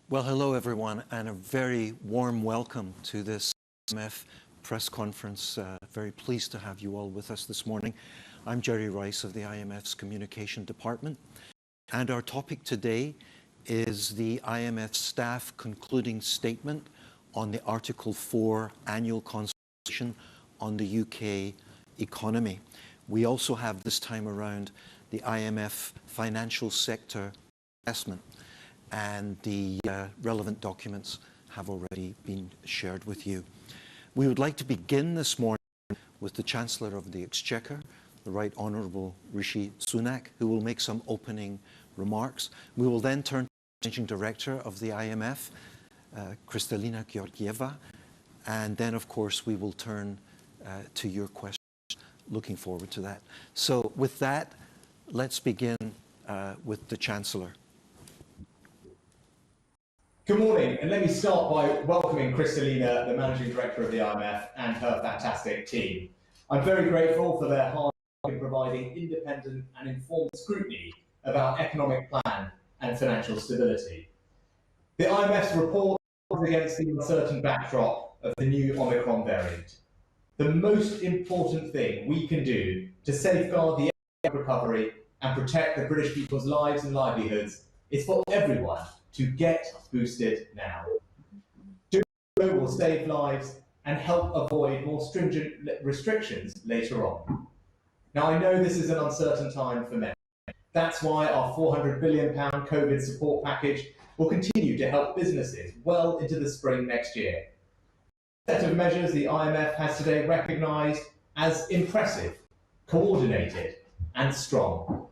Well, hello everyone, and a very warm welcome to this IMF press conference. Very pleased to have you all with us this morning. I'm Jerry Rice of the IMF's Communication Department, and our topic today is the IMF staff concluding statement on the Article 4 annual consultation on the UK economy. We also have this time around the IMF financial sector assessment, and the relevant documents have already been shared with you. We would like to begin this morning with the Chancellor of the Exchequer, the Right Honourable Rishi Sunak, who will make some opening remarks. We will then turn to the Managing Director of the IMF, Kristalina Georgieva, and then of course we will turn to your questions. Looking forward to that. So with that, let's begin with the Chancellor. Good morning, and let me start by welcoming Kristalina, the Managing Director of the IMF, and her fantastic team. I'm very grateful for their hard work in providing independent and informed scrutiny of our economic plan and financial stability. The IMF's report is against the uncertain backdrop of the new Omicron variant. The most important thing we can do to safeguard the economic recovery and protect the British people's lives and livelihoods is for everyone to get boosted now. Doing so will save lives and help avoid more stringent restrictions later on. Now, I know this is an uncertain time for many. That's why our £400 billion COVID support package will continue to help businesses well into the spring next year. The set of measures the IMF has today recognised as impressive, coordinated and strong.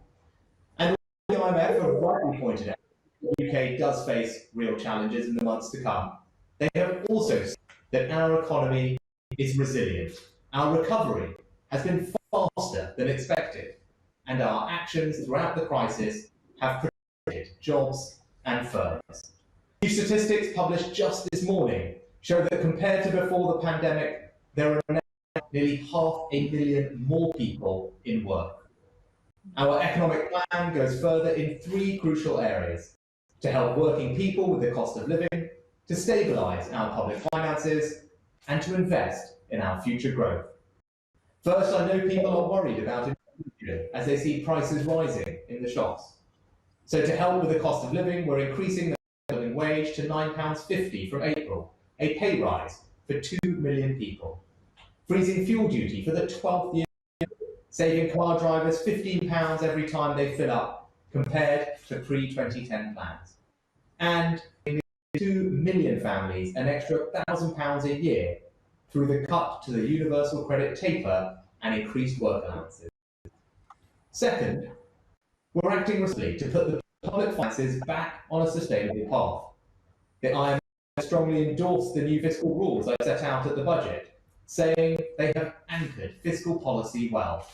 And the IMF have rightly pointed out the UK does face real challenges in the months to come. They have also said that our economy is resilient. Our recovery has been faster than expected, and our actions throughout the crisis have protected jobs and firms. New statistics published just this morning show that compared to before the pandemic, there are now nearly 500,000 more people in work. Our economic plan goes further in three crucial areas: to help working people with the cost of living, to stabilise our public finances, and to invest in our future growth. First, I know people are worried about inflation as they see prices rising in the shops. So to help with the cost of living, we're increasing the living wage to £9.50 from April, a pay rise for 2 million people. Freezing fuel duty for the 12th year, saving car drivers £15 every time they fill up, compared to pre-2010 plans. And giving 2 million families an extra £1,000 a year through the cut to the universal credit taper and increased work allowances. Second, we're acting responsibly to put the public finances back on a sustainable path. The IMF strongly endorsed the new fiscal rules I set out at the budget, saying they have anchored fiscal policy well.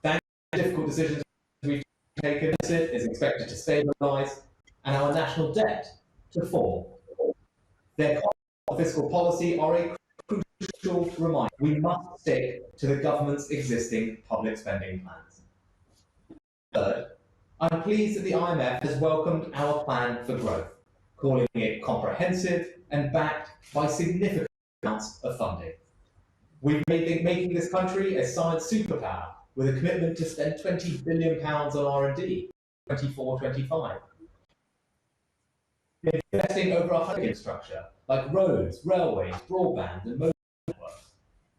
Thanks to difficult decisions we've taken, it is expected to stabilise and our national debt to fall. Their fiscal policy are a crucial reminder. We must stick to the government's existing public spending plans. Third, I'm pleased that the IMF has welcomed our plan for growth, calling it comprehensive and backed by significant amounts of funding. We've made making this country a science superpower with a commitment to spend £20 billion on R&D, 24-25. Investing over 100 infrastructure like roads, railways, broadband and mobile networks.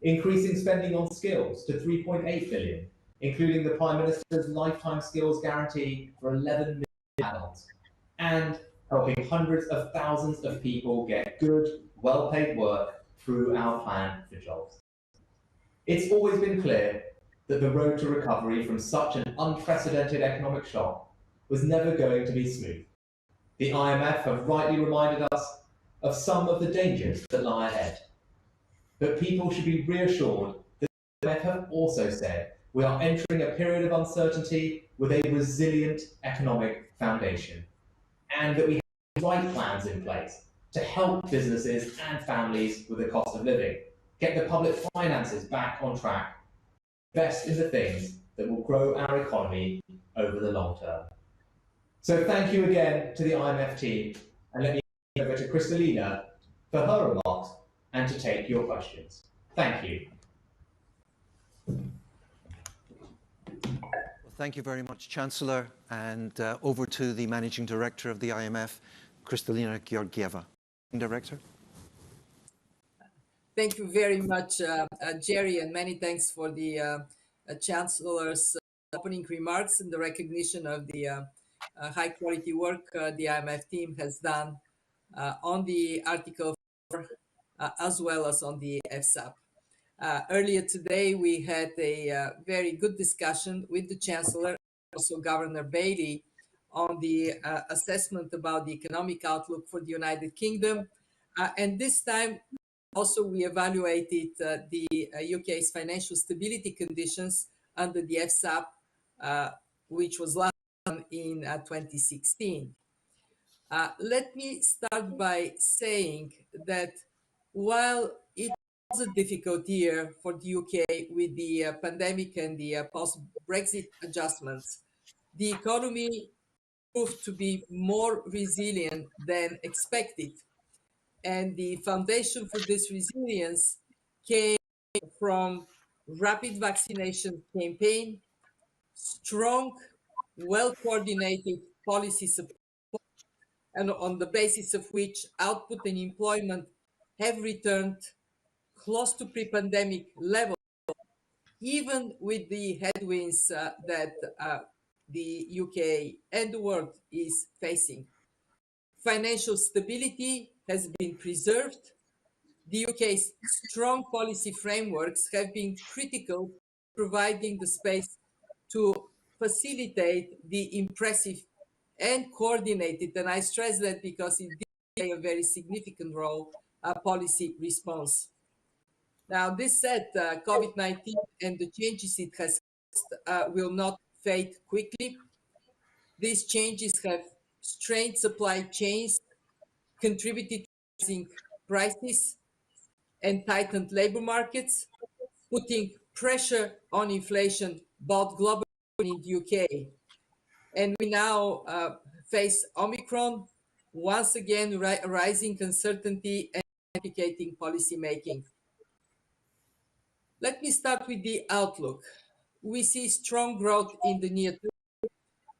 Increasing spending on skills to £3.8 billion, including the Prime Minister's lifetime skills guarantee for 11 million adults. And helping hundreds of thousands of people get good, well-paid work through our plan for jobs. It's always been clear that the road to recovery from such an unprecedented economic shock was never going to be smooth. The IMF have rightly reminded us of some of the dangers that lie ahead. But people should be reassured that the IMF have also said we are entering a period of uncertainty with a resilient economic foundation, and that we have the right plans in place to help businesses and families with the cost of living, get the public finances back on track, invest in the things that will grow our economy over the long term. So thank you again to the IMF team, and let me to Kristalina for her remarks and to take your questions. Thank you. Well, thank you very much, Chancellor, and over to the Managing Director of the IMF, Kristalina Georgieva. Director. Thank you very much, Jerry, and many thanks for the Chancellor's opening remarks and the recognition of the high quality work the IMF team has done on the Article 4 as well as on the FSAP. Earlier today, we had a very good discussion with the Chancellor, also Governor Bailey, on the assessment about the economic outlook for the United Kingdom. And this time, also, we evaluated the UK's financial stability conditions under the FSAP, which was last done in 2016. Let me start by saying that while it was a difficult year for the UK with the pandemic and the post-Brexit adjustments, the economy proved to be more resilient than expected. And the foundation for this resilience came from rapid vaccination campaign, strong, well-coordinated policy support, and on the basis of which output and employment have returned close to pre-pandemic level, even with the headwinds that the UK and the world is facing. Financial stability has been preserved. The UK's strong policy frameworks have been critical, providing the space to facilitate the impressive and coordinated, and I stress that because it did play a very significant role, policy response. Now, this said, COVID-19 and the changes it has will not fade quickly. These changes have strained supply chains, contributed to rising prices, and tightened labor markets, putting pressure on inflation both globally and in the UK. And we now face Omicron, once again rising uncertainty and complicating policy making. Let me start with the outlook. We see strong growth in the near term,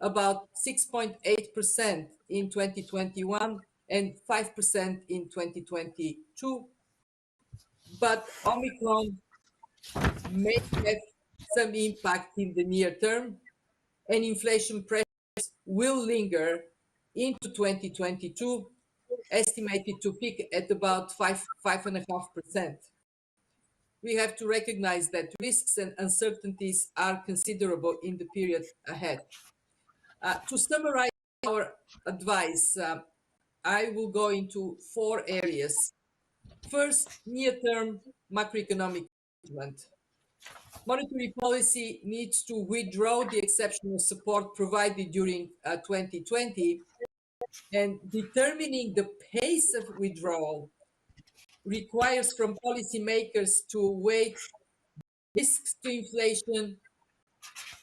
about 6.8% in 2021 and 5% in 2022. But Omicron may have some impact in the near term, and inflation pressures will linger into 2022, estimated to peak at about 5.5%. We have to recognize that risks and uncertainties are considerable in the period ahead. To summarize our advice, I will go into 4 areas. First, near-term macroeconomic management. Monetary policy needs to withdraw the exceptional support provided during 2020, and determining the pace of withdrawal requires from policymakers to weigh risks to inflation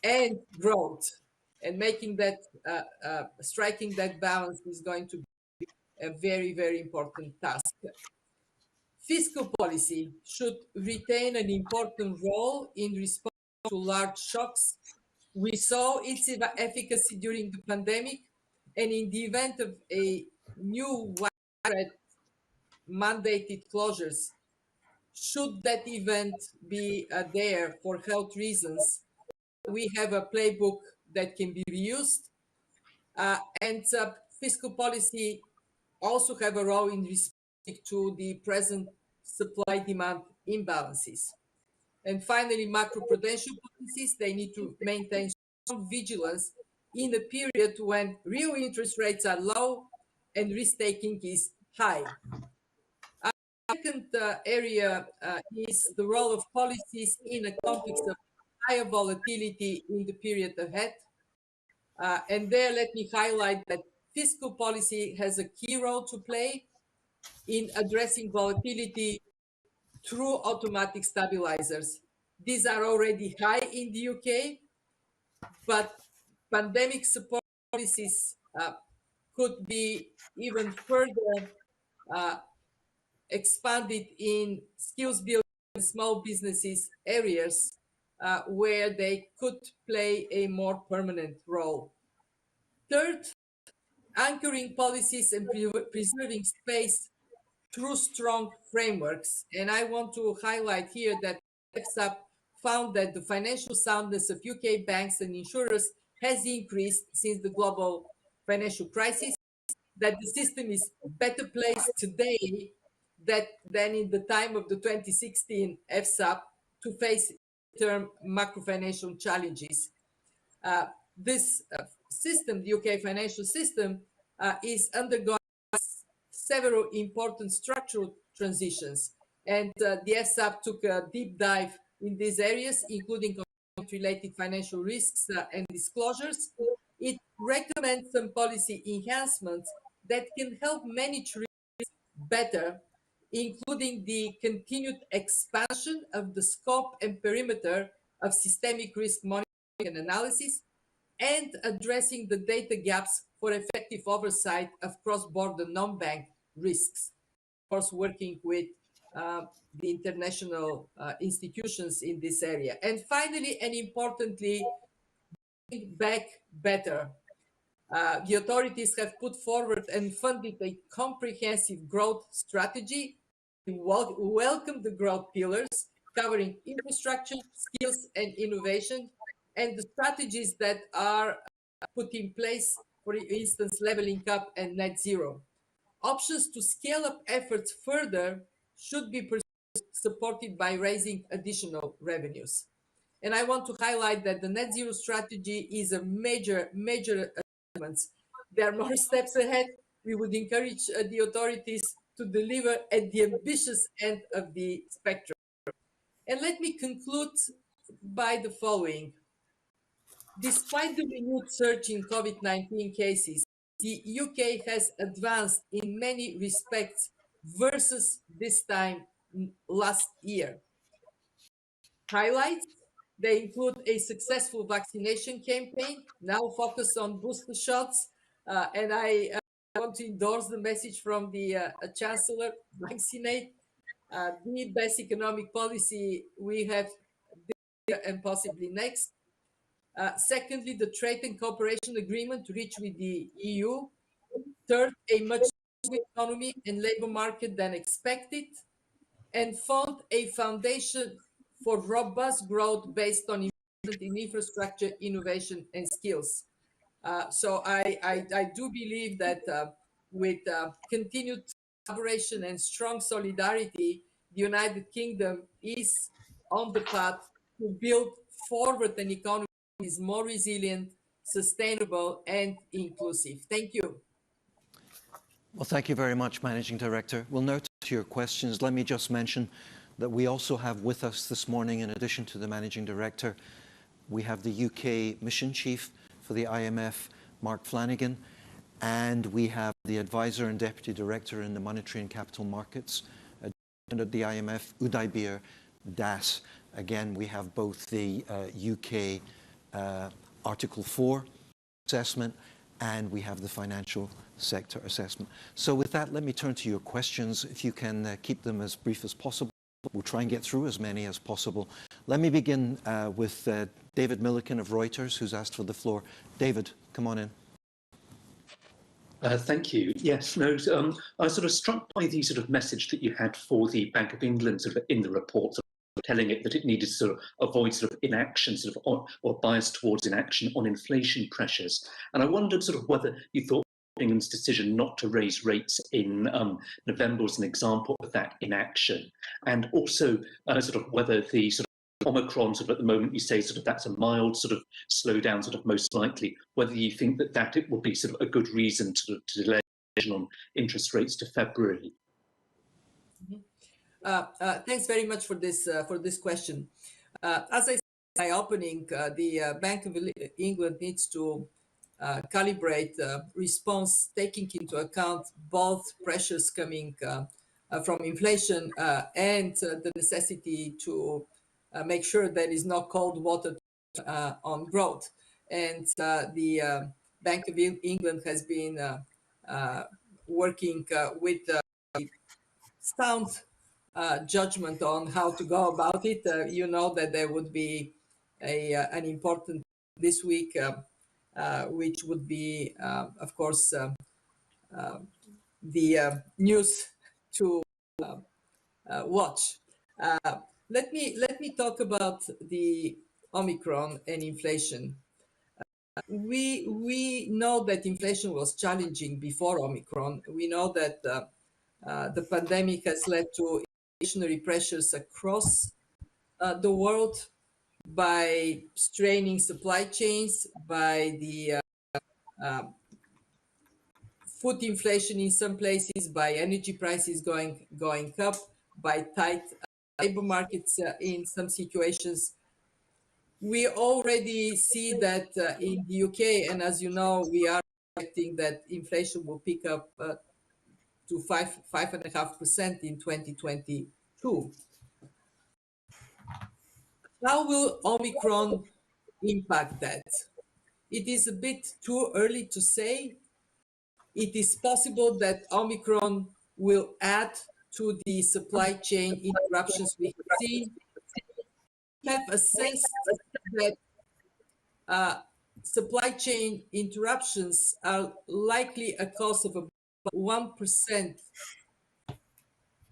and growth, and making that striking that balance is going to be a very, very important task. Fiscal policy should retain an important role in response to large shocks. We saw its efficacy during the pandemic, and in the event of a new widespread mandated closures, should that event be there for health reasons, we have a playbook that can be reused. And fiscal policy also have a role in respect to the present supply-demand imbalances. And finally, macroprudential policies, they need to maintain strong vigilance in a period when real interest rates are low and risk-taking is high. Second area is the role of policies in a context of higher volatility in the period ahead. And there, let me highlight that fiscal policy has a key role to play in addressing volatility through automatic stabilizers. These are already high in the UK, but pandemic support policies could be even further uh, expanded in skills building and small businesses areas where they could play a more permanent role. Third, anchoring policies and preserving space through strong frameworks. And I want to highlight here that EFSAP found that the financial soundness of UK banks and insurers has increased since the global financial crisis, that the system is better placed today than in the time of the 2016 EFSAP to face term macro-financial challenges. This system, the UK financial system, is undergoing several important structural transitions. And the EFSAP took a deep dive in these areas, including related financial risks and disclosures. It recommends some policy enhancements that can help manage risks better, including the continued expansion of the scope and perimeter of systemic risk monitoring and analysis, and addressing the data gaps for effective oversight of cross-border non-bank risks. Of course, working with the international institutions in this area. And finally, and importantly, back better. The authorities have put forward and funded a comprehensive growth strategy. We welcome the growth pillars covering infrastructure, skills, and innovation, and the strategies that are put in place, for instance, leveling up and net zero. Options to scale up efforts further should be supported by raising additional revenues. And I want to highlight that the net zero strategy is a major achievement. There are more steps ahead. We would encourage the authorities to deliver at the ambitious end of the spectrum. And let me conclude by the following. Despite the renewed surge in COVID-19 cases, the UK has advanced in many respects versus this time last year. Highlights, they include a successful vaccination campaign, now focused on booster shots. And I want to endorse the message from the Chancellor, vaccinate. The best economic policy we have this year and possibly next. Secondly, the trade and cooperation agreement reached with the EU. Third, a much stronger economy and labor market than expected. And fourth, a foundation for robust growth based on investment in infrastructure, innovation, and skills. So I do believe that with continued collaboration and strong solidarity, the United Kingdom is on the path to build forward an economy that is more resilient, sustainable, and inclusive. Thank you. Well, thank you very much, Managing Director. We'll now to your questions. Let me just mention that we also have with us this morning, in addition to the Managing Director, we have the UK Mission Chief for the IMF, Mark Flanagan, and we have the Advisor and Deputy Director in the Monetary and Capital Markets at the IMF, Udaybir Das. Again, we have both the UK Article 4 assessment and we have the financial sector assessment. So with that, let me turn to your questions. If you can keep them as brief as possible. We'll try and get through as many as possible. Let me begin with David Milliken of Reuters, who's asked for the floor. David, come on in. Thank you. Yes, no, I was sort of struck by the sort of message that you had for the Bank of England sort of in the report, sort of telling it that it needed to sort of avoid sort of inaction, sort of or bias towards inaction on inflation pressures. And I wondered sort of whether you thought England's decision not to raise rates in November was an example of that inaction, and also sort of whether the sort of Omicron sort of at the moment you say sort of that's a mild sort of slowdown sort of most likely, whether you think that it would be sort of a good reason to delay on interest rates to February. Thanks very much for this question. As I said in my opening, the Bank of England needs to calibrate response, taking into account both pressures coming from inflation and the necessity to make sure there is no cold water on growth. And the Bank of England has been working with the sound judgment on how to go about it. You know that there would be an important this week, which would be, of course, the news to watch. Let me talk about the Omicron and inflation. We know that inflation was challenging before Omicron. We know that the pandemic has led to inflationary pressures across the world by straining supply chains, by the food inflation in some places, by energy prices going up, by tight labor markets in some situations. We already see that in the UK, and as you know, we are expecting that inflation will pick up to 5.5% in 2022. How will Omicron impact that? It is a bit too early to say. It is possible that Omicron will add to the supply chain interruptions we have seen. We have assessed that supply chain interruptions are likely a cause of about 1%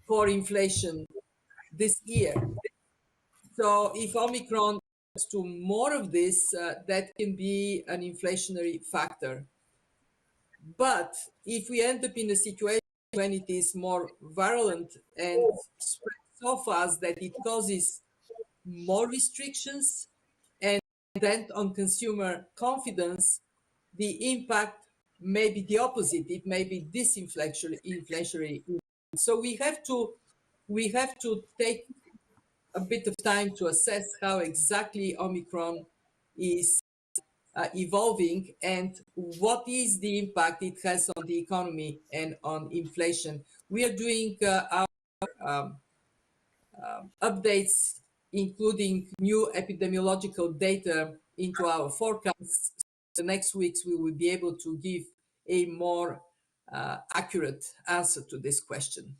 for inflation this year. So if Omicron adds to more of this, that can be an inflationary factor. But if we end up in a situation when it is more virulent and spreads so fast that it causes more restrictions and dent on consumer confidence, the impact may be the opposite. It may be disinflationary. So we have to take a bit of time to assess how exactly Omicron is evolving and what is the impact it has on the economy and on inflation. We are doing our updates, including new epidemiological data into our forecasts. The next weeks we will be able to give a more accurate answer to this question.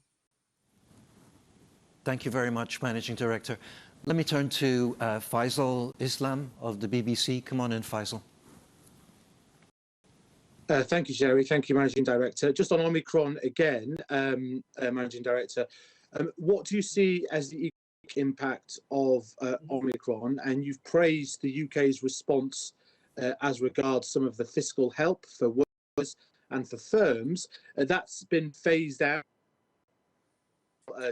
Thank you very much, Managing Director. Let me turn to Faisal Islam of the BBC. Come on in, Faisal. Thank you, Jerry. Thank you, Managing Director. Just on Omicron again, Managing Director, what do you see as the impact of Omicron? And you've praised the UK's response as regards some of the fiscal help for workers and for firms. That's been phased out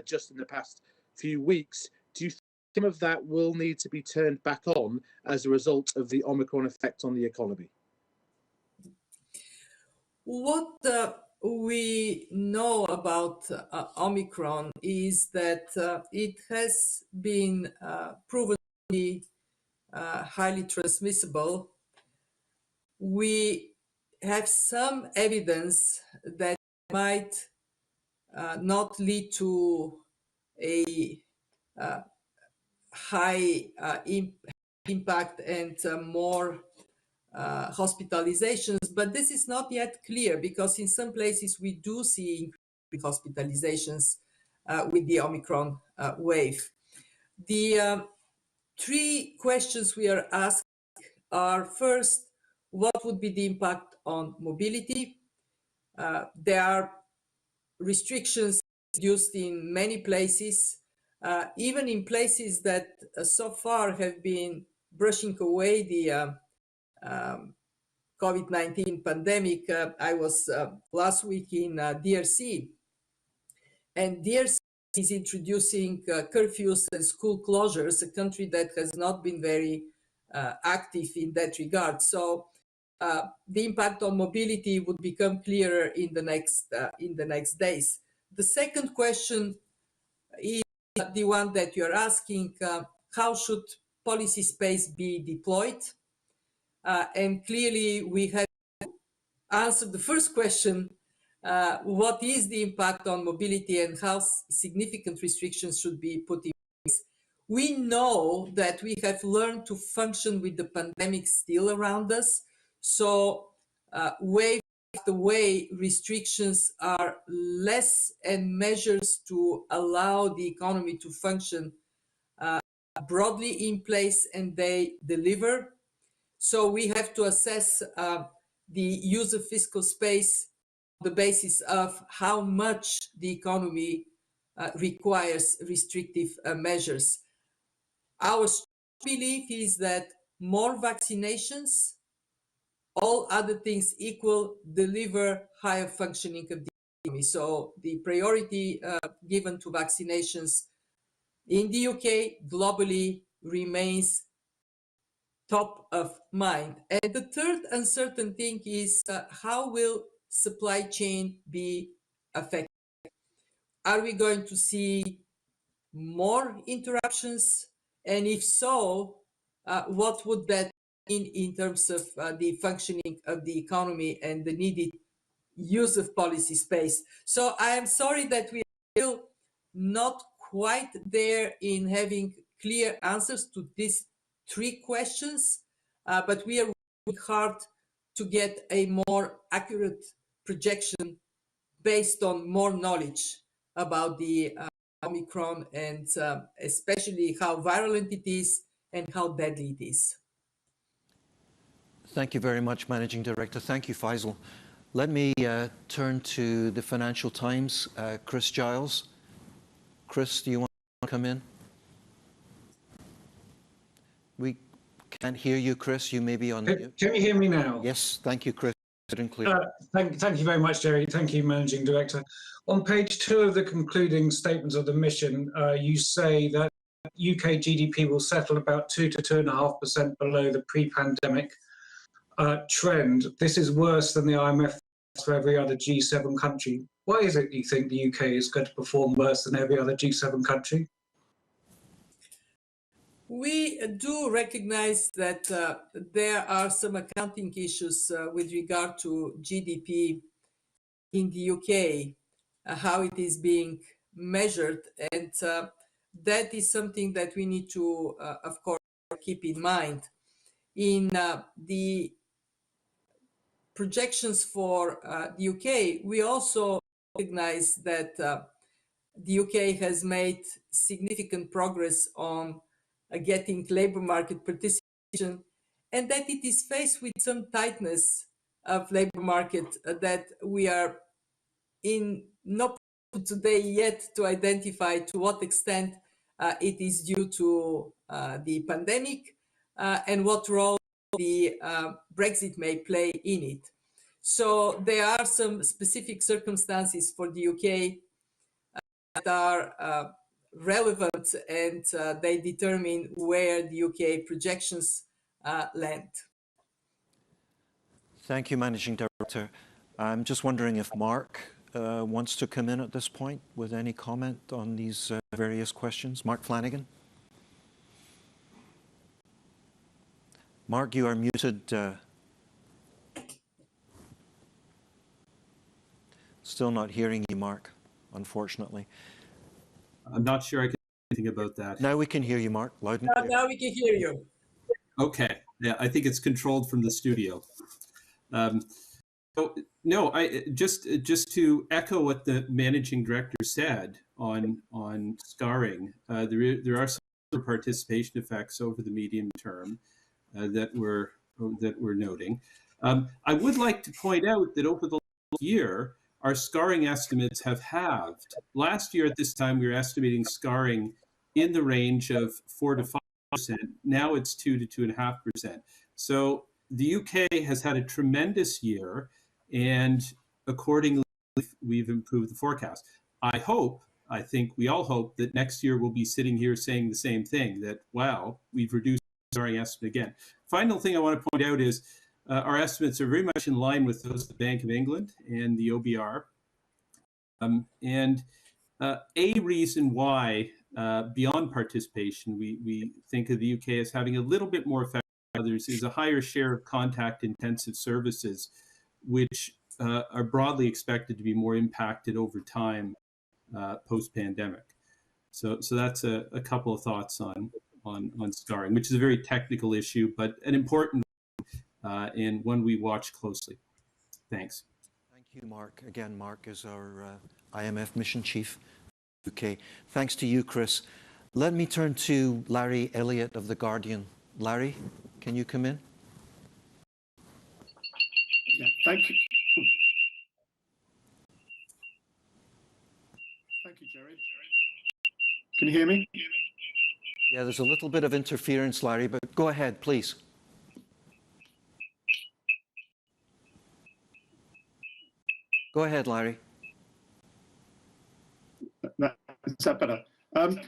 just in the past few weeks. Do you think some of that will need to be turned back on as a result of the Omicron effect on the economy? What we know about Omicron is that it has been proven to be highly transmissible. We have some evidence that it might not lead to a high impact and more hospitalizations, but this is not yet clear because in some places we do see hospitalizations with the Omicron wave. The three questions we are asking are: first, what would be the impact on mobility? There are restrictions used in many places, even in places that so far have been brushing away the COVID-19 pandemic. I was last week in DRC, and DRC is introducing curfews and school closures, a country that has not been very active in that regard. So the impact on mobility would become clearer in the next days. The second question is the one that you're asking: how should policy space be deployed? And clearly, we have answered the first question: what is the impact on mobility and how significant restrictions should be put in place? We know that we have learned to function with the pandemic still around us. So wave the way restrictions are less and measures to allow the economy to function broadly in place and they deliver. So we have to assess the use of fiscal space on the basis of how much the economy requires restrictive measures. Our belief is that more vaccinations, all other things equal, deliver higher functioning of the economy. So the priority given to vaccinations in the UK globally remains top of mind. And the third uncertain thing is how will supply chain be affected? Are we going to see more interruptions? And if so, what would that mean in terms of the functioning of the economy and the needed use of policy space? So I am sorry that we are still not quite there in having clear answers to these three questions, but we are working hard to get a more accurate projection based on more knowledge about the Omicron and especially how virulent it is and how deadly it is. Thank you very much, Managing Director. Thank you, Faisal. Let me turn to the Financial Times, Chris Giles. Chris, do you want to come in? We can't hear you, Chris. You may be on mute. Can you hear me now? Yes, thank you, Chris. Clear. Thank you very much, Jerry. Thank you, Managing Director. On page 2 of the concluding statements of the mission, you say that UK GDP will settle about 2 to 2.5% below the pre-pandemic trend. This is worse than the IMF for every other G7 country. Why is it you think the UK is going to perform worse than every other G7 country? We do recognize that there are some accounting issues with regard to GDP in the UK, how it is being measured, and that is something that we need to, of course, keep in mind. In the projections for the UK, we also recognize that the UK has made significant progress on getting labor market participation, and that it is faced with some tightness of labor market that we are in not today yet to identify to what extent it is due to the pandemic and what role the Brexit may play in it. So there are some specific circumstances for the UK that are relevant, and they determine where the UK projections land. Thank you, Managing Director. I'm just wondering if Mark wants to come in at this point with any comment on these various questions. Mark Flanagan. Mark, you are muted. Still not hearing you, Mark, unfortunately. I'm not sure I can do anything about that. Now we can hear you, Mark, loud and clear. Now we can hear you. Okay, yeah, I think it's controlled from the studio. So, no, just to echo what the managing director said on scarring, there are some participation effects over the medium term that we're noting. I would like to point out that over the last year, our scarring estimates have halved. Last year at this time, we were estimating scarring in the range of 4 to 5%. Now it's 2 to 2.5%. So the UK has had a tremendous year, and accordingly, we've improved the forecast. I think we all hope that next year we'll be sitting here saying the same thing, that, wow, we've reduced the scarring estimate again. Final thing I want to point out is our estimates are very much in line with those of the Bank of England and the OBR. A reason why, beyond participation, we think of the UK as having a little bit more effect than others is a higher share of contact-intensive services, which are broadly expected to be more impacted over time post-pandemic. So that's a couple of thoughts on scarring, which is a very technical issue, but an important and one we watch closely. Thanks. Thank you, Mark. Again, Mark is our IMF mission chief, UK. Thanks to you, Chris. Let me turn to Larry Elliott of The Guardian. Larry, can you come in? Yeah, thank you. Thank you, Jerry. Can you hear me? Yeah, there's a little bit of interference, Larry, but go ahead, please. Go ahead, Larry. Is that better? I'd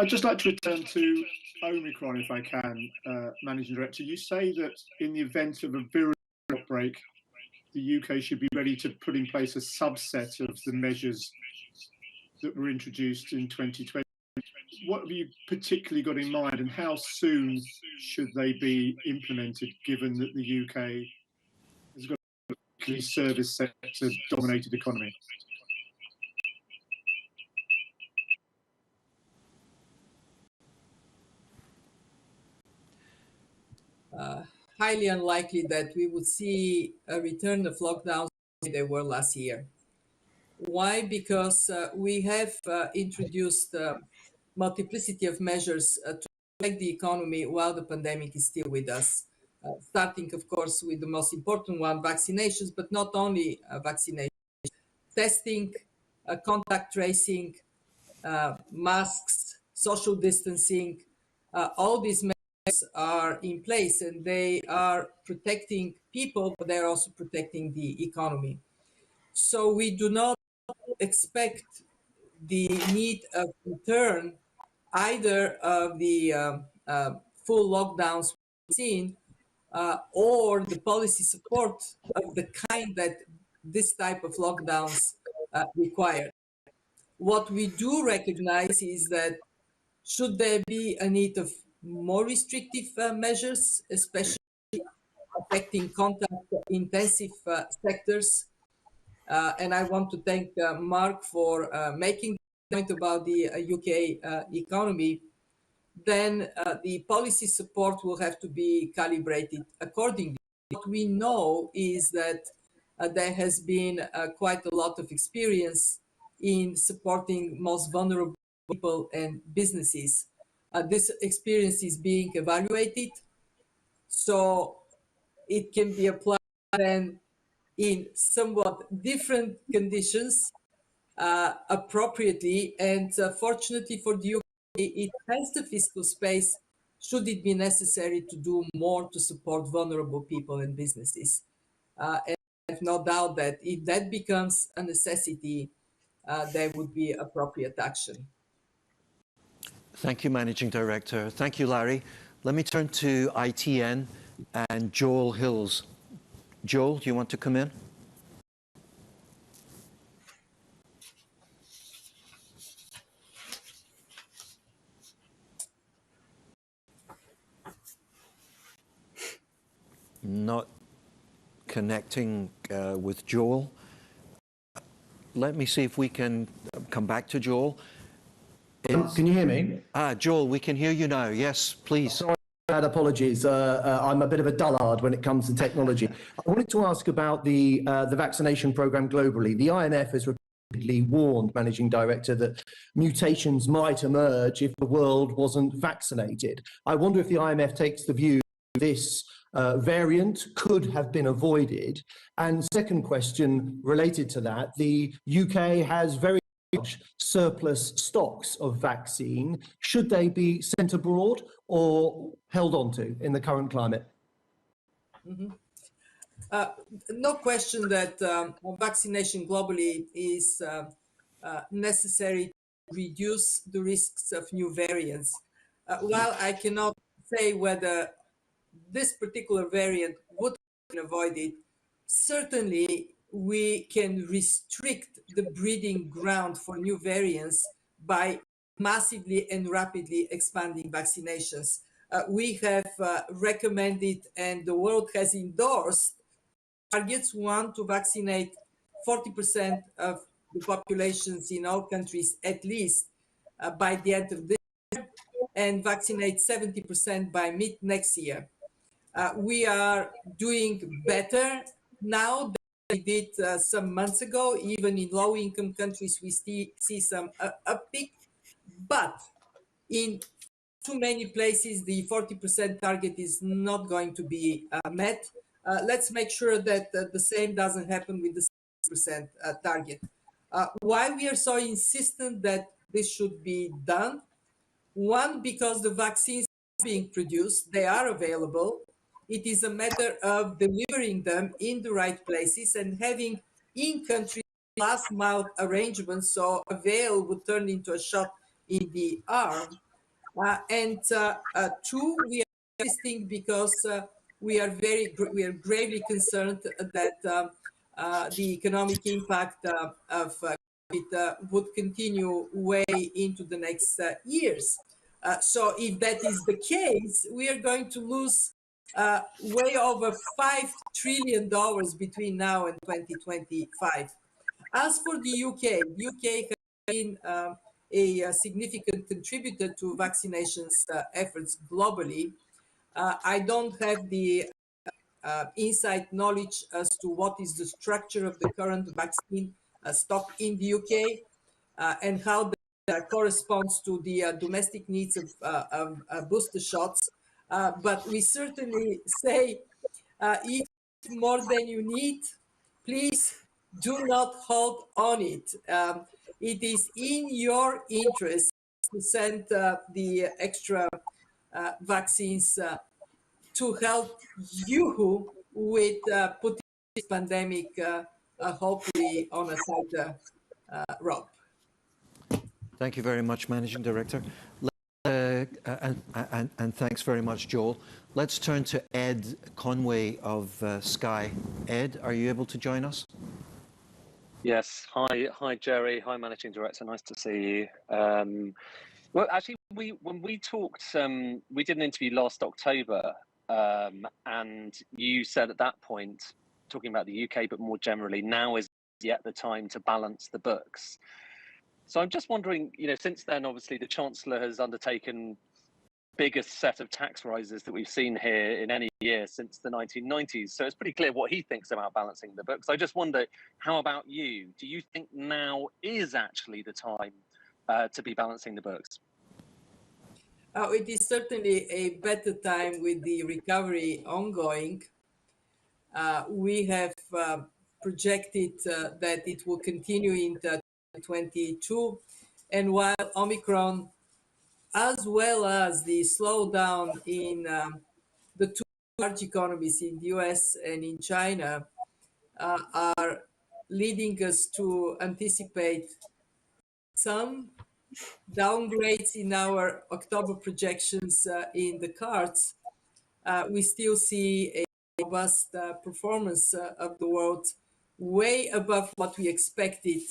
just like to return to Omicron, if I can, Managing Director. You say that in the event of a virus outbreak, the UK should be ready to put in place a subset of the measures that were introduced in 2020. What have you particularly got in mind, and how soon should they be implemented, given that the UK has got a service sector dominated economy? Highly unlikely that we would see a return of lockdowns as they were last year. Why? Because we have introduced multiplicity of measures to protect the economy while the pandemic is still with us. Starting, of course, with the most important one, vaccinations, but not only vaccination, testing, contact tracing, masks, social distancing, all these measures are in place and they are protecting people, but they're also protecting the economy. So we do not expect the need of return either of the full lockdowns we've seen or the policy support of the kind that this type of lockdowns require. What we do recognize is that should there be a need of more restrictive measures, especially affecting contact-intensive sectors, and I want to thank Mark for making the point about the UK economy, then the policy support will have to be calibrated accordingly. What we know is that there has been quite a lot of experience in supporting most vulnerable people and businesses. This experience is being evaluated, so it can be applied then in somewhat different conditions appropriately. And fortunately for the UK, it has the fiscal space should it be necessary to do more to support vulnerable people and businesses. And I have no doubt that if that becomes a necessity, there would be appropriate action. Thank you, Managing Director. Thank you, Larry. Let me turn to ITN and Joel Hills. Joel, do you want to come in? Not connecting with Joel. Let me see if we can come back to Joel. Can you hear me? Joel, we can hear you now. Yes, please. Sorry, bad apologies. I'm a bit of a dullard when it comes to technology. I wanted to ask about the vaccination program globally. The IMF has repeatedly warned, Managing Director, that mutations might emerge if the world wasn't vaccinated. I wonder if the IMF takes the view this variant could have been avoided. And second question related to that, the UK has very large surplus stocks of vaccine. Should they be sent abroad or held on to in the current climate? No question that vaccination globally is necessary to reduce the risks of new variants. While I cannot say whether this particular variant would have been avoided, certainly we can restrict the breeding ground for new variants by massively and rapidly expanding vaccinations. We have recommended, and the world has endorsed, targets. One, to vaccinate 40% of the populations in all countries at least by the end of this year, and vaccinate 70% by mid next year. We are doing better now than we did some months ago. Even in low-income countries, we see some uptick, but in too many places, the 40% target is not going to be met. Let's make sure that the same doesn't happen with the 60% target. Why we are so insistent that this should be done? One, because the vaccines are being produced, they are available. It is a matter of delivering them in the right places and having in-country last mile arrangements so a veil would turn into a shot in the arm. And two, we are insisting because we are gravely concerned that the economic impact of it would continue way into the next years. So if that is the case, we are going to lose way over $5 trillion between now and 2025. As for the UK has been a significant contributor to vaccinations efforts globally. I don't have the inside knowledge as to what is the structure of the current vaccine stock in the UK and how that corresponds to the domestic needs of booster shots. But we certainly say if more than you need, please do not hold on it. It is in your interest to send the extra vaccines to help you with putting this pandemic hopefully on a side road. Thank you very much, Managing Director. And thanks very much, Joel. Let's turn to Ed Conway of Sky. Ed, are you able to join us? Yes. Hi, Jerry. Hi, Managing Director. Nice to see you. Well, actually, when we talked, we did an interview last October, and you said at that point, talking about the UK, but more generally, now is yet the time to balance the books. So I'm just wondering, since then, obviously, the Chancellor has undertaken biggest set of tax rises that we've seen here in any year since the 1990s. So it's pretty clear what he thinks about balancing the books. I just wonder, how about you? Do you think now is actually the time to be balancing the books? It is certainly a better time with the recovery ongoing. We have projected that it will continue in 2022. And while Omicron, as well as the slowdown in the two large economies in the US and in China, are leading us to anticipate some downgrades in our October projections in the cards. We still see a robust performance of the world way above what we expected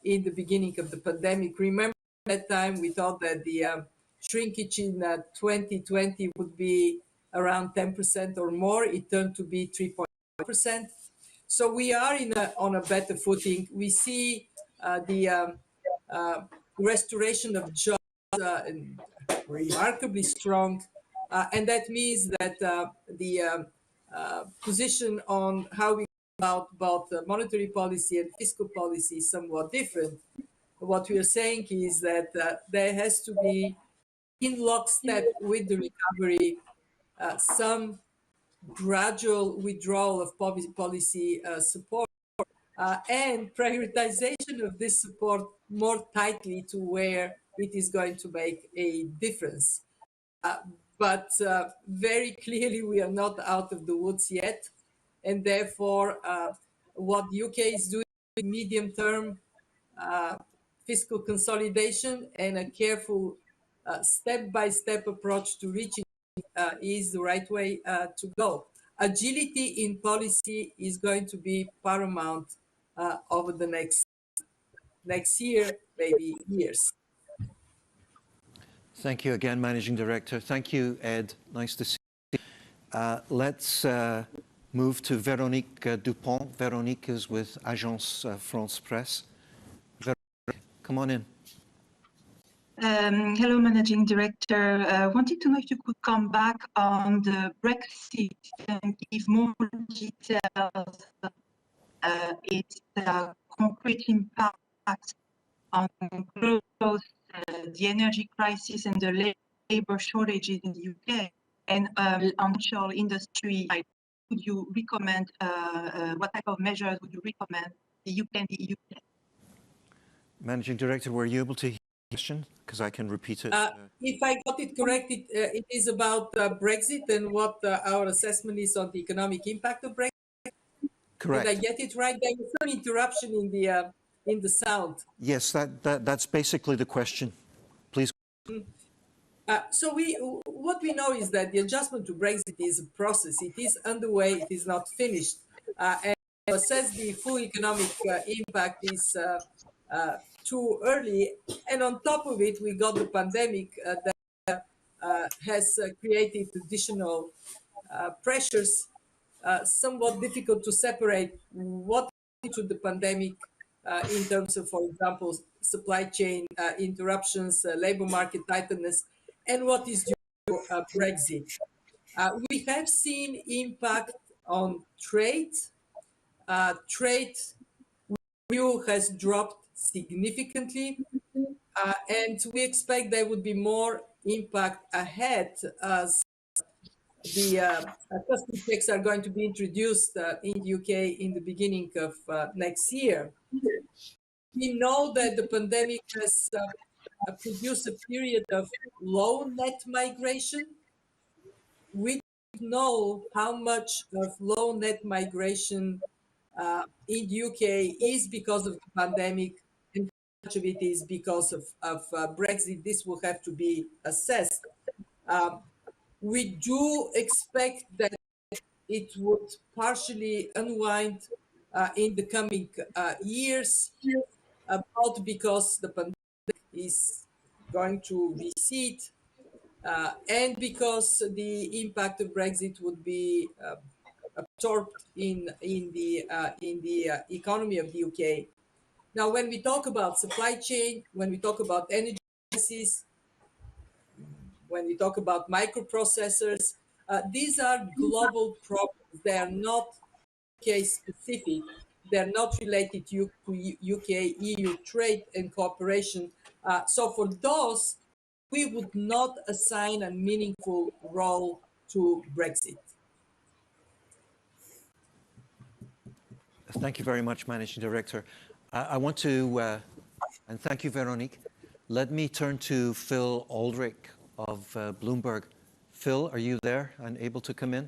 in the beginning of the pandemic. Remember at that time we thought that the shrinkage in 2020 would be around 10% or more. It turned to be 3.5%. So we are on a better footing. We see the restoration of jobs remarkably strong. And that means that the position on how we about monetary policy and fiscal policy is somewhat different. What we are saying is that there has to be, in lockstep with the recovery, some gradual withdrawal of policy support and prioritization of this support more tightly to where it is going to make a difference. But very clearly, we are not out of the woods yet. And therefore, what the UK is doing medium-term fiscal consolidation and a careful step-by-step approach to reaching is the right way to go. Agility in policy is going to be paramount over the next year, maybe years. Thank you again, Managing Director. Thank you, Ed. Nice to see you. Let's move to Véronique Dupont. Véronique is with Agence France Presse. Véronique, come on in. Hello, Managing Director. Wanted to know if you could come back on the Brexit and give more details, its concrete impact on growth, the energy crisis and the labour shortages in the UK, and on the shore industry. Would you recommend, what type of measures would you recommend the UK and the EU? Managing Director, were you able to hear the question? Because I can repeat it. If I got it correct, it is about Brexit and what our assessment is on the economic impact of Brexit. Correct. Did I get it right? There was some interruption in the sound. Yes, that's basically the question. Please. So what we know is that the adjustment to Brexit is a process. It is underway. It is not finished. And to assess the full economic impact is too early. And on top of it, we got the pandemic that has created additional pressures. Somewhat difficult to separate what to the pandemic in terms of, for example, supply chain interruptions, labor market tightness, and what is due to Brexit. We have seen impact on trade. Trade review has dropped significantly, and we expect there would be more impact ahead as the custom checks are going to be introduced in the UK in the beginning of next year. We know that the pandemic has produced a period of low net migration. We don't know how much of low net migration in the UK is because of the pandemic and how much of it is because of Brexit. This will have to be assessed. We do expect that it would partially unwind in the coming years, both because the pandemic is going to recede and because the impact of Brexit would be absorbed in the economy of the UK. Now, when we talk about supply chain, when we talk about energy crisis, when we talk about microprocessors, these are global problems. They are not case specific. They're not related to UK-EU trade and cooperation. So for those, we would not assign a meaningful role to Brexit. Thank you very much, Managing Director. I want to, and thank you, Veronique. Let me turn to Phil Aldrich of Bloomberg. Phil, are you there and able to come in?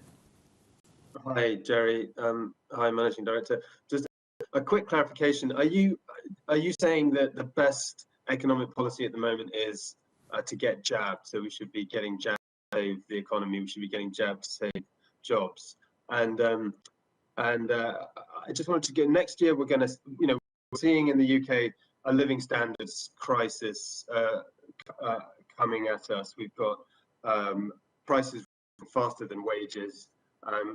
Hi, Jerry. Hi, Managing Director. Just a quick clarification. Are you saying that the best economic policy at the moment is to get jabbed? So we should be getting jabbed to save the economy. We should be getting jabbed to save jobs. And I just wanted to get, next year we're going to, we're seeing in the UK a living standards crisis coming at us. We've got prices faster than wages.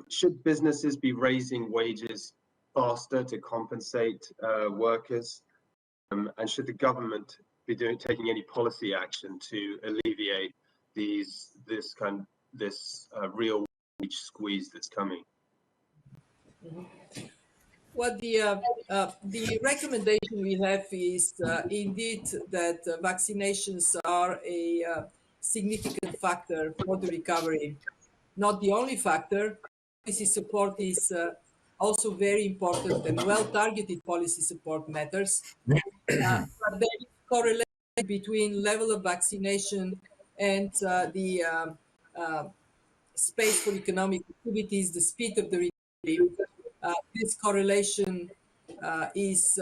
Should businesses be raising wages faster to compensate workers? And should the government be taking any policy action to alleviate this real wage squeeze that's coming? Well, the recommendation we have is indeed that vaccinations are a significant factor for the recovery. Not the only factor. Policy support is also very important, and well-targeted policy support matters. But there is correlation between level of vaccination and the space for economic activities, the speed of the recovery. This correlation is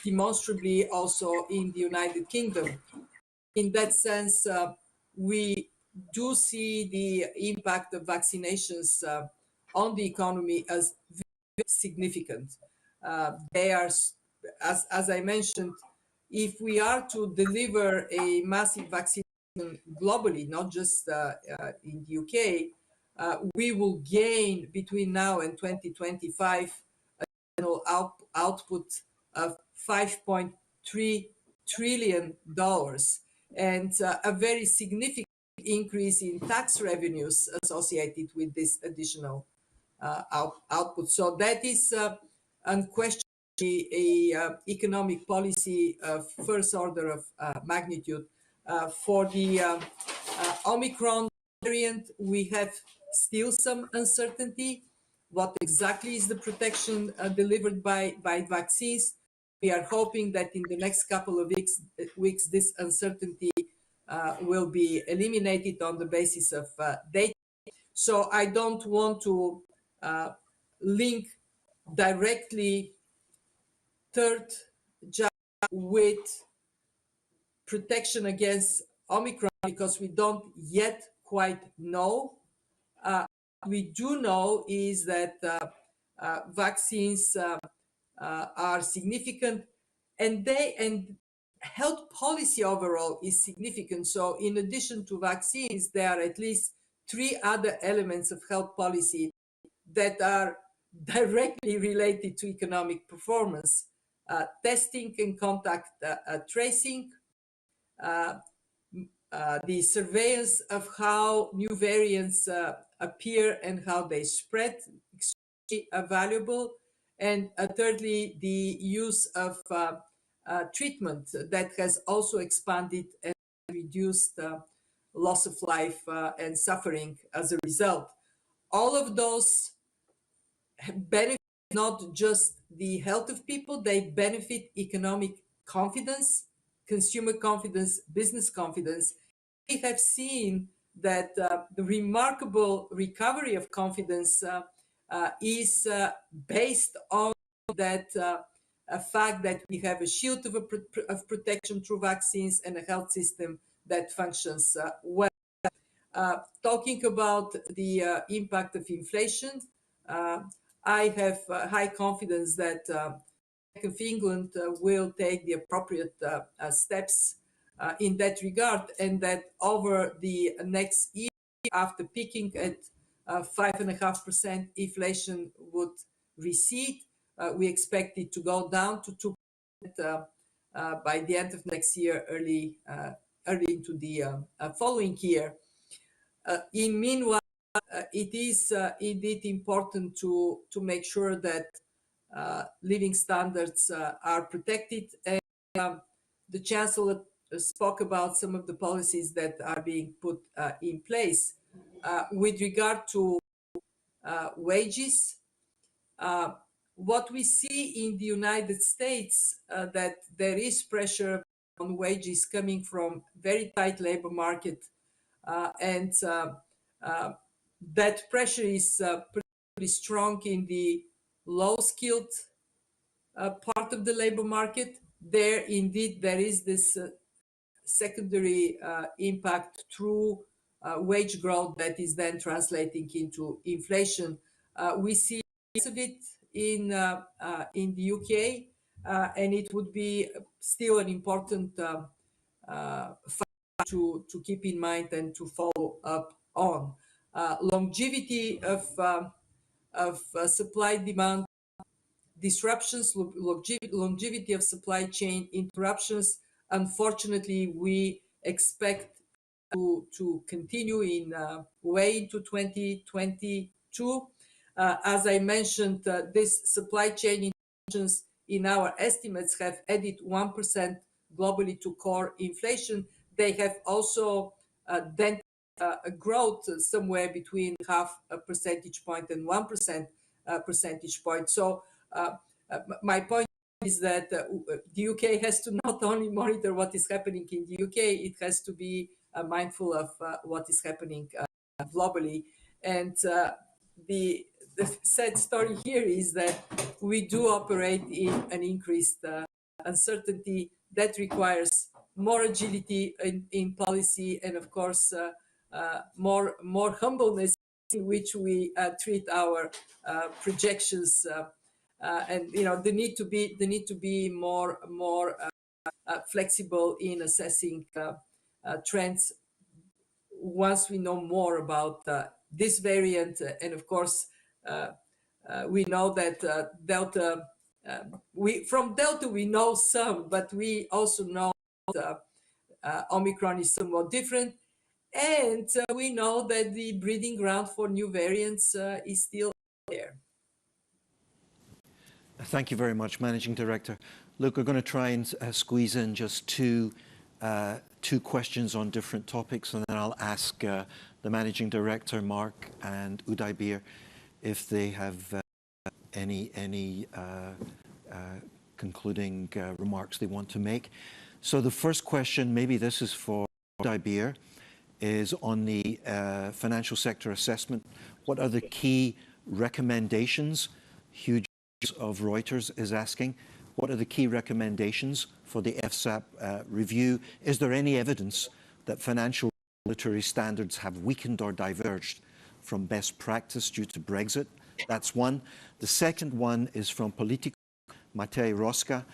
demonstrably also in the United Kingdom. In that sense, we do see the impact of vaccinations on the economy as very significant. They are, as I mentioned, if we are to deliver a massive vaccination globally, not just in the UK, we will gain between now and 2025 annual output of $5.3 trillion. and a very significant increase in tax revenues associated with this additional output. So that is unquestionably a economic policy of first order of magnitude. For the Omicron variant, we have still some uncertainty. What exactly is the protection delivered by vaccines? We are hoping that in the next couple of weeks this uncertainty will be eliminated on the basis of data. So I don't want to link directly third jab with protection against Omicron because we don't yet quite know. We do know is that vaccines are significant, and health policy overall is significant. So in addition to vaccines, there are at least 3 other elements of health policy that are directly related to economic performance: testing and contact tracing, the surveillance of how new variants appear and how they spread, extremely valuable, and thirdly, the use of treatment that has also expanded and reduced loss of life and suffering as a result. All of those benefit not just the health of people, they benefit economic confidence, consumer confidence, business confidence. We have seen that the remarkable recovery of confidence is based on that a fact that we have a shield of protection through vaccines and a health system that functions well. Talking about the impact of inflation, I have high confidence that Bank of England will take the appropriate steps in that regard, and that over the next year, after peaking at 5.5%, inflation would recede. We expect it to go down to 2% by the end of next year, early into the following year. In meanwhile, it is indeed important to make sure that living standards are protected. And the Chancellor spoke about some of the policies that are being put in place. With regard to wages, what we see in the United States, that there is pressure on wages coming from very tight labor market, and that pressure is pretty strong in the low-skilled part of the labor market. There, indeed, there is this secondary impact through wage growth that is then translating into inflation. We see lots of it in the UK, and it would be still an important fact to keep in mind and to follow up on. Longevity of supply-demand disruptions, longevity of supply chain interruptions. Unfortunately, we expect to continue in way into 2022. As I mentioned, this supply chain interruptions in our estimates have added 1% globally to core inflation. They have also dented growth somewhere between 0.5 percentage point and 1% percentage point. So my point is that the UK has to not only monitor what is happening in the UK, it has to be mindful of what is happening globally. And the sad story here is that we do operate in an increased uncertainty that requires more agility in policy, and of course more humbleness in which we treat our projections, and the need to be more flexible in assessing trends once we know more about this variant. And of course we know that Delta, from Delta we know some, but we also know Omicron is somewhat different. And we know that the breeding ground for new variants is still there. Thank you very much, Managing Director. Look, we're going to try and squeeze in just two questions on different topics, and then I'll ask the Managing Director, Mark and Udaybir, if they have any concluding remarks they want to make. So the first question, maybe this is for Udaybir, is on the financial sector assessment. What are the key recommendations? Hugh of Reuters is asking, what are the key recommendations for the FSAP review? Is there any evidence that financial regulatory standards have weakened or diverged from best practice due to Brexit? That's one. The second one is from Politico, Matej Roska,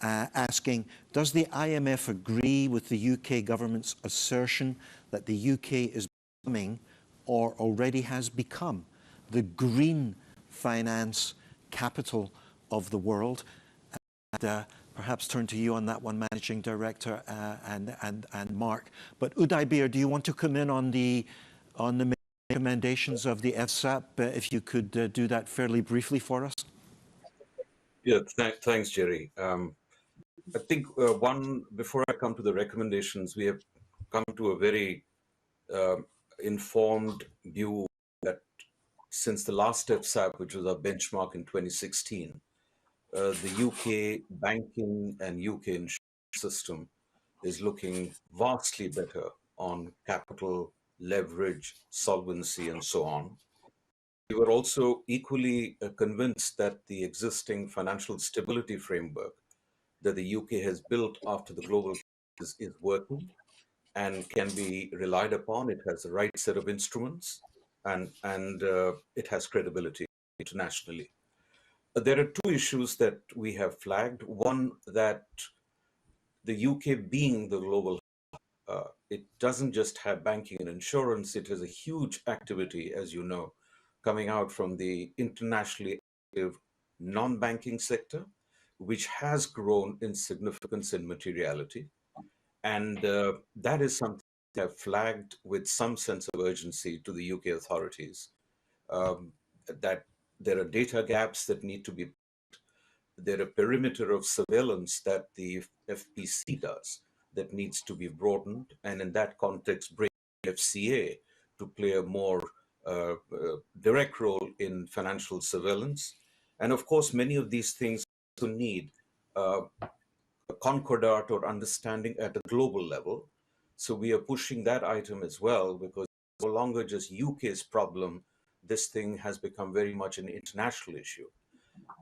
asking, does the IMF agree with the UK government's assertion that the UK is becoming or already has become the green finance capital of the world? And perhaps turn to you on that one, Managing Director, and Mark. But Udaybir, do you want to come in on the recommendations of the FSAP? If you could do that fairly briefly for us. Yeah, thanks, Jerry. I think before I come to the recommendations, we have come to a very informed view that since the last FSAP, which was our benchmark in 2016, the UK banking and UK insurance system is looking vastly better on capital, leverage, solvency, and so on. We were also equally convinced that the existing financial stability framework that the UK has built after the global crisis is working and can be relied upon. It has the right set of instruments and it has credibility internationally. There are two issues that we have flagged. One, that the UK being the global it doesn't just have banking and insurance, it has a huge activity, as you know, coming out from the internationally active non-banking sector, which has grown in significance and materiality. And that is something that I've flagged with some sense of urgency to the UK authorities, that there are data gaps that need to be, there are perimeter of surveillance that the FPC does that needs to be broadened, and in that context, bring FCA to play a more direct role in financial surveillance. And of course, many of these things also need a concordat or understanding at a global level. So we are pushing that item as well, because it's no longer just UK's problem. This thing has become very much an international issue.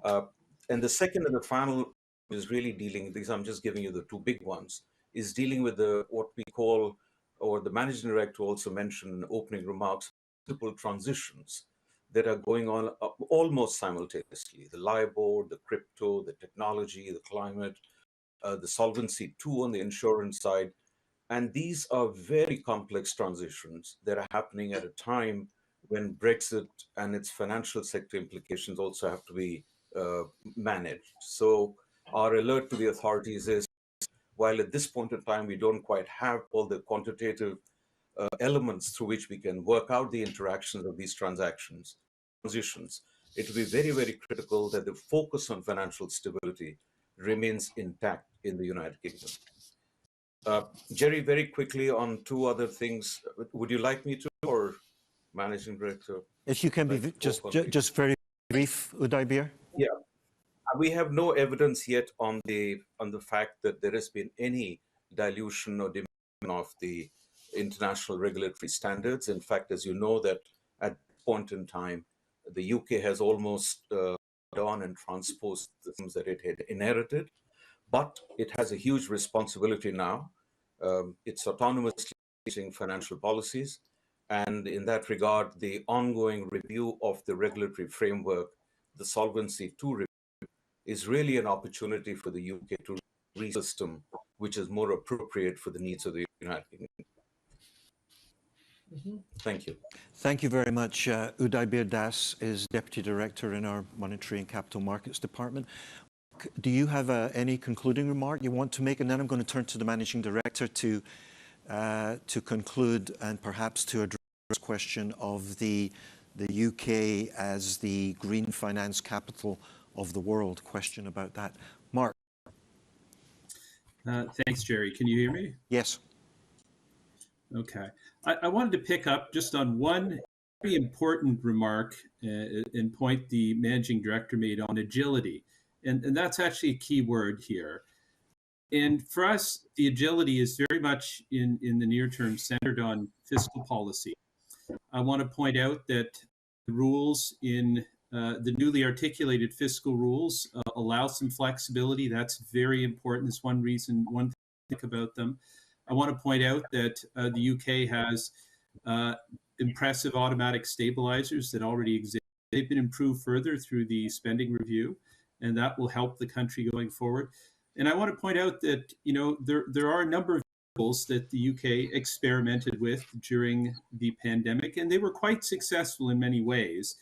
And the second and the final is really dealing, these I'm just giving you the two big ones, is dealing with what we call, or the Managing Director also mentioned in opening remarks, multiple transitions that are going on almost simultaneously. The LIBOR, the crypto, the technology, the climate, the Solvency II on the insurance side. And these are very complex transitions that are happening at a time when Brexit and its financial sector implications also have to be managed. So our alert to the authorities is, while at this point in time we don't quite have all the quantitative elements through which we can work out the interactions of these transitions, it will be very, very critical that the focus on financial stability remains intact in the United Kingdom. Jerry, very quickly on two other things. Would you like me to, or Managing Director? If you can be just very brief, Udaybir. Yeah, we have no evidence yet on the fact that there has been any dilution or diminution of the international regulatory standards. In fact, as you know, that at this point in time, the UK has almost done and transposed the things that it had inherited, but it has a huge responsibility now. It's autonomously making financial policies. And in that regard, the ongoing review of the regulatory framework, the Solvency II review, is really an opportunity for the UK to reach a system which is more appropriate for the needs of the United Kingdom. Thank you. Thank you very much. Udaybir Das is Deputy Director in our Monetary and Capital Markets Department. Mark, do you have any concluding remark you want to make? And then I'm going to turn to the Managing Director to conclude and perhaps to address the question of the UK as the green finance capital of the world. Question about that. Mark. Thanks, Jerry. Can you hear me? Yes. Okay. I wanted to pick up just on one very important remark and point the Managing Director made on agility. And that's actually a key word here. And for us, the agility is very much in the near term centered on fiscal policy. I want to point out that the rules in the newly articulated fiscal rules allow some flexibility. That's very important. That's one reason, one thing to think about them. I want to point out that the UK has impressive automatic stabilizers that already exist. They've been improved further through the spending review, and that will help the country going forward. And I want to point out that, you know, there are a number of tools that the UK experimented with during the pandemic, and they were quite successful in many ways.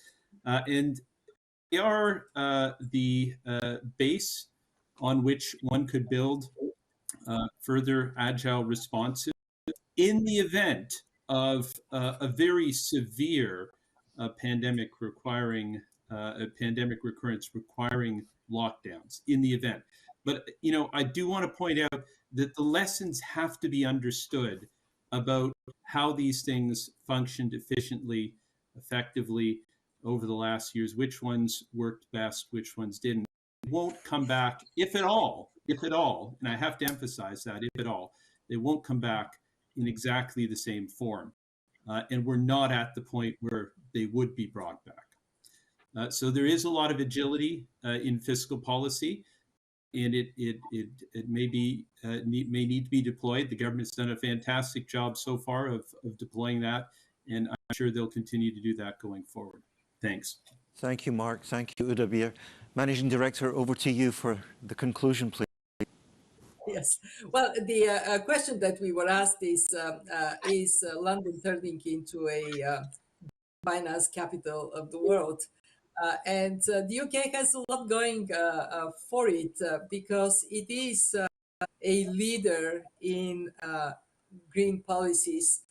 And they are the base on which one could build further agile responses in the event of a very severe pandemic recurrence requiring lockdowns in the event. But, you know, I do want to point out that the lessons have to be understood about how these things functioned efficiently, effectively over the last years, which ones worked best, which ones didn't. It won't come back, if at all, and I have to emphasize that, if at all, they won't come back in exactly the same form. And we're not at the point where they would be brought back. So there is a lot of agility in fiscal policy, and it may need to be deployed. The government's done a fantastic job so far of deploying that, and I'm sure they'll continue to do that going forward. Thanks. Thank you, Mark. Thank you, Udabir. Managing Director, over to you for the conclusion, please. Yes. Well, the question that we were asked is London turning into a finance capital of the world? And the UK has a lot going for it because it is a leader in green policies,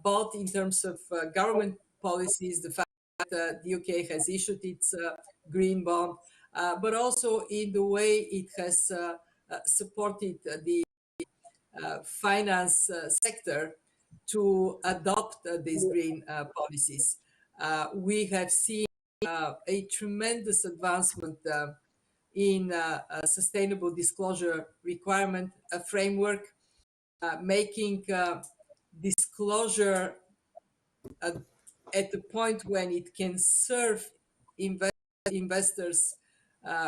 both in terms of government policies, the fact that the UK has issued its green bond, but also in the way it has supported the finance sector to adopt these green policies. We have seen a tremendous advancement in a sustainable disclosure requirement, a framework, making disclosure at the point when it can serve investors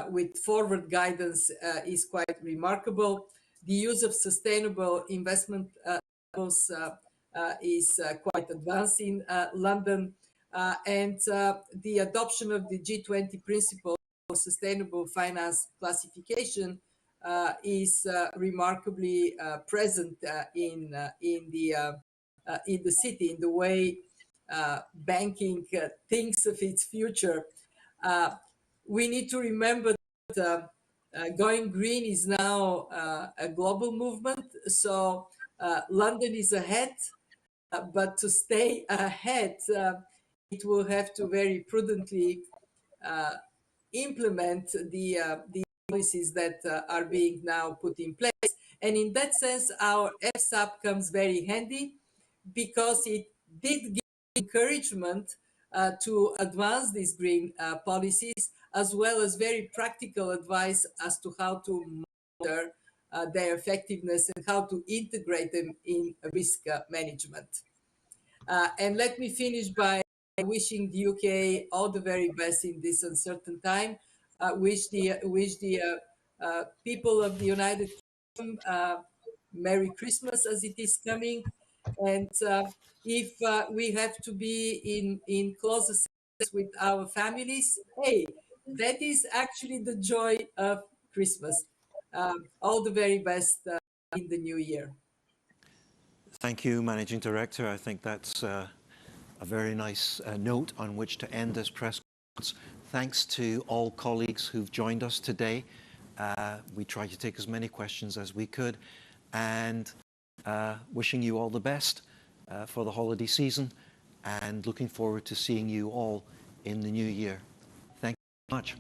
with forward guidance is quite remarkable. The use of sustainable investment levels is quite advanced in London. And the adoption of the G20 principle for sustainable finance classification is remarkably present in the city, in the way banking thinks of its future. We need to remember that going green is now a global movement. So London is ahead, but to stay ahead, it will have to very prudently implement the policies that are being now put in place. And in that sense, our FSAP comes very handy because it did give encouragement to advance these green policies, as well as very practical advice as to how to monitor their effectiveness and how to integrate them in risk management. And let me finish by wishing the UK all the very best in this uncertain time. Wish the people of the United Kingdom Merry Christmas as it is coming. And if we have to be in closer sense with our families, hey, that is actually the joy of Christmas. All the very best in the new year. Thank you, Managing Director. I think that's a very nice note on which to end this press conference. Thanks to all colleagues who've joined us today. We tried to take as many questions as we could, and wishing you all the best for the holiday season, and looking forward to seeing you all in the new year. Thank you very much.